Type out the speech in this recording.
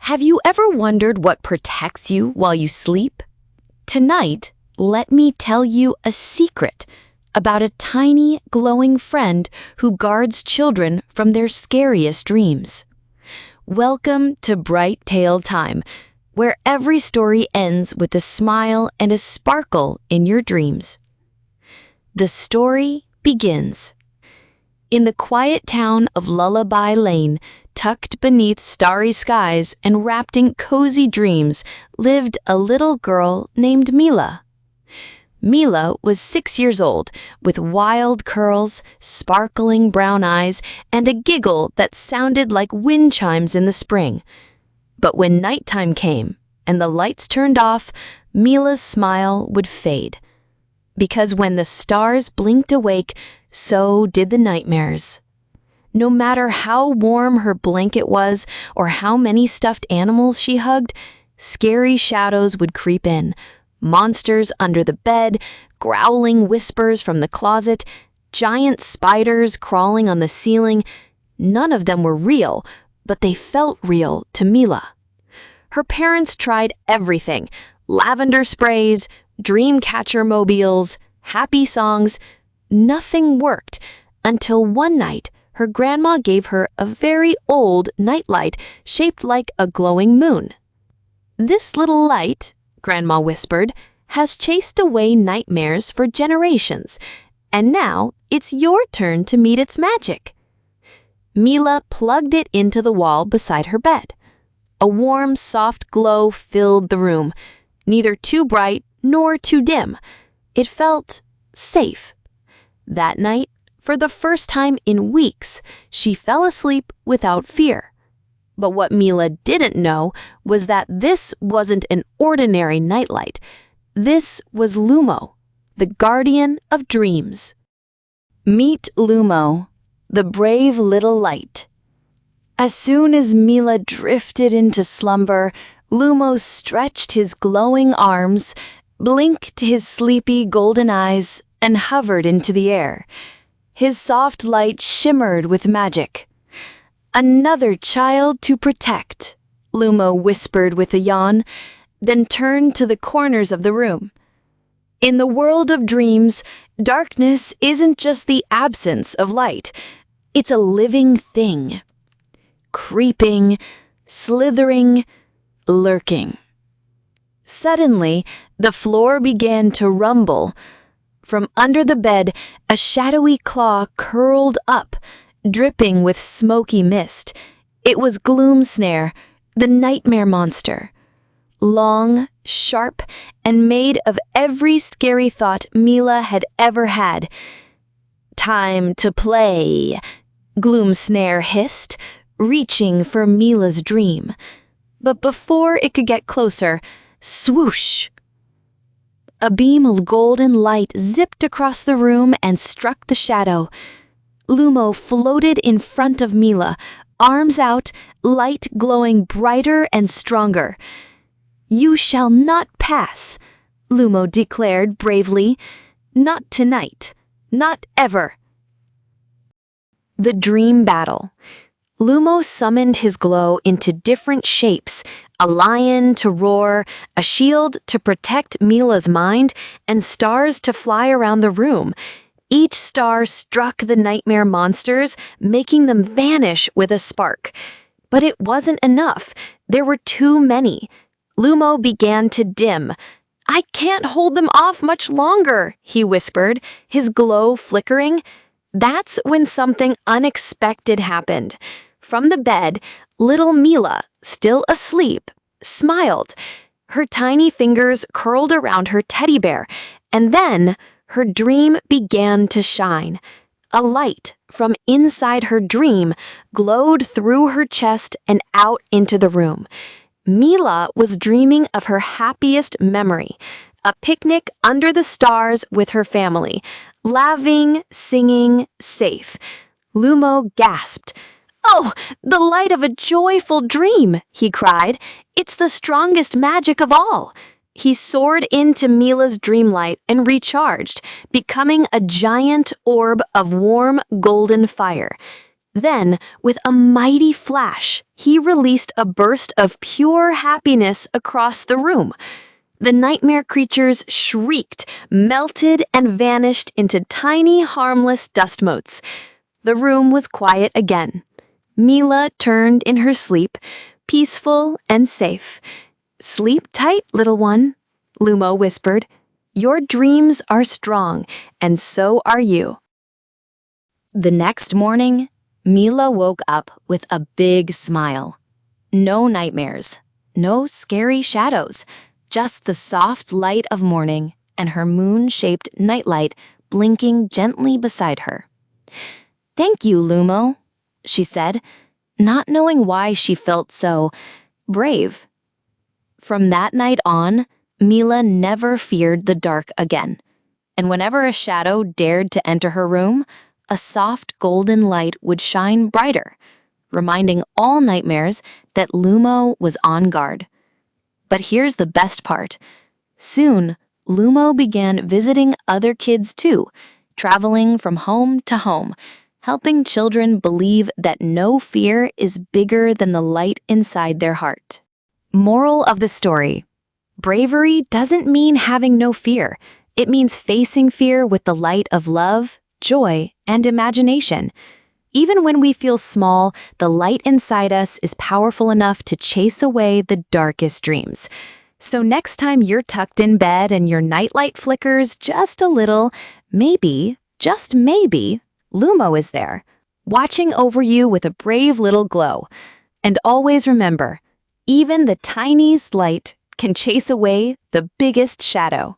Have you ever wondered what protects you while you sleep? Tonight, let me tell you a secret about a tiny, glowing friend who guards children from their scariest dreams. Welcome to Bright Tale Time, where every story ends with a smile and a sparkle in your dreams. The story begins. In the quiet town of Lullaby Lane, tucked beneath starry skies and wrapped in cozy dreams, lived a little girl named Mila. Mila was 6 years old, with wild curls, sparkling brown eyes, and a giggle that sounded like wind chimes in the spring. But when nighttime came and the lights turned off, Mila's smile would fade. Because when the stars blinked awake, so did the nightmares. No matter how warm her blanket was or how many stuffed animals she hugged, scary shadows would creep in. Monsters under the bed, growling whispers from the closet, giant spiders crawling on the ceiling. None of them were real, but they felt real to Mila. Her parents tried everything: lavender sprays, dream catcher mobiles, happy songs. Nothing worked until one night her grandma gave her a very old nightlight shaped like a glowing moon. "This little light," Grandma whispered, "has chased away nightmares for generations, and now it's your turn to meet its magic." Mila plugged it into the wall beside her bed. A warm, soft glow filled the room, neither too bright nor too dim. It felt safe. That night, for the first time in weeks, she fell asleep without fear. But what Mila didn't know was that this wasn't an ordinary nightlight. This was Lumo, the guardian of dreams. Meet Lumo, the brave little light. As soon as Mila drifted into slumber, Lumo stretched his glowing arms, blinked his sleepy golden eyes, and hovered into the air. His soft light shimmered with magic. "Another child to protect," Lumo whispered with a yawn, then turned to the corners of the room. In the world of dreams, darkness isn't just the absence of light. It's a living thing. Creeping, slithering, lurking. Suddenly, the floor began to rumble. From under the bed, a shadowy claw curled up, dripping with smoky mist. It was Gloomsnare, the nightmare monster. Long, sharp, and made of every scary thought Mila had ever had. "Time to play," Gloomsnare hissed, reaching for Mila's dream. But before it could get closer, swoosh! A beam of golden light zipped across the room and struck the shadow. Lumo floated in front of Mila, arms out, light glowing brighter and stronger. "You shall not pass," Lumo declared bravely. "Not tonight. Not ever." The Dream Battle. Lumo summoned his glow into different shapes: a lion to roar, a shield to protect Mila's mind, and stars to fly around the room. Each star struck the nightmare monsters, making them vanish with a spark. But it wasn't enough. There were too many. Lumo began to dim. "I can't hold them off much longer," he whispered, his glow flickering. That's when something unexpected happened. From the bed, little Mila, still asleep, smiled. Her tiny fingers curled around her teddy bear, and then her dream began to shine. A light from inside her dream glowed through her chest and out into the room. Mila was dreaming of her happiest memory: a picnic under the stars with her family, laughing, singing, safe. Lumo gasped. "Oh, the light of a joyful dream," he cried. "It's the strongest magic of all." He soared into Mila's dreamlight and recharged, becoming a giant orb of warm golden fire. Then, with a mighty flash, he released a burst of pure happiness across the room. The nightmare creatures shrieked, melted, and vanished into tiny, harmless dust motes. The room was quiet again. Mila turned in her sleep, peaceful and safe. "Sleep tight, little one," Lumo whispered. "Your dreams are strong, and so are you." The next morning, Mila woke up with a big smile. No nightmares, no scary shadows, just the soft light of morning and her moon-shaped nightlight blinking gently beside her. "Thank you, Lumo," she said, not knowing why she felt so brave. From that night on, Mila never feared the dark again, and whenever a shadow dared to enter her room, a soft golden light would shine brighter, reminding all nightmares that Lumo was on guard. But here's the best part. Soon, Lumo began visiting other kids too, traveling from home to home, helping children believe that no fear is bigger than the light inside their heart. Moral of the story: bravery doesn't mean having no fear. It means facing fear with the light of love, joy, and imagination. Even when we feel small, the light inside us is powerful enough to chase away the darkest dreams. So next time you're tucked in bed and your nightlight flickers just a little, maybe, just maybe, Lumo is there, watching over you with a brave little glow. And always remember, even the tiniest light can chase away the biggest shadow.